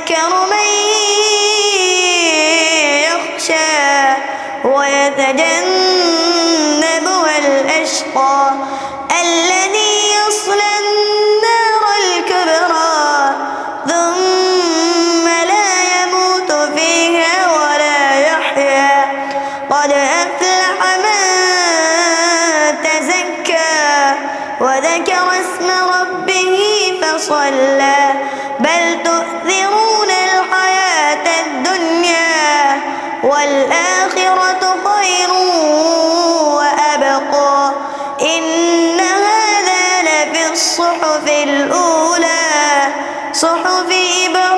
يذكر من يخشى ويتجنبها الأشقى الذي يصلى النار الكبرى ثم لا يموت فيها ولا يحيا قد أفلح من تزكى وذكر اسم ربه فصلى بل تؤثرون الحياة الدنيا والآخرة خير وأبقى إن هذا لفي الصحف الأولى صحف إبراهيم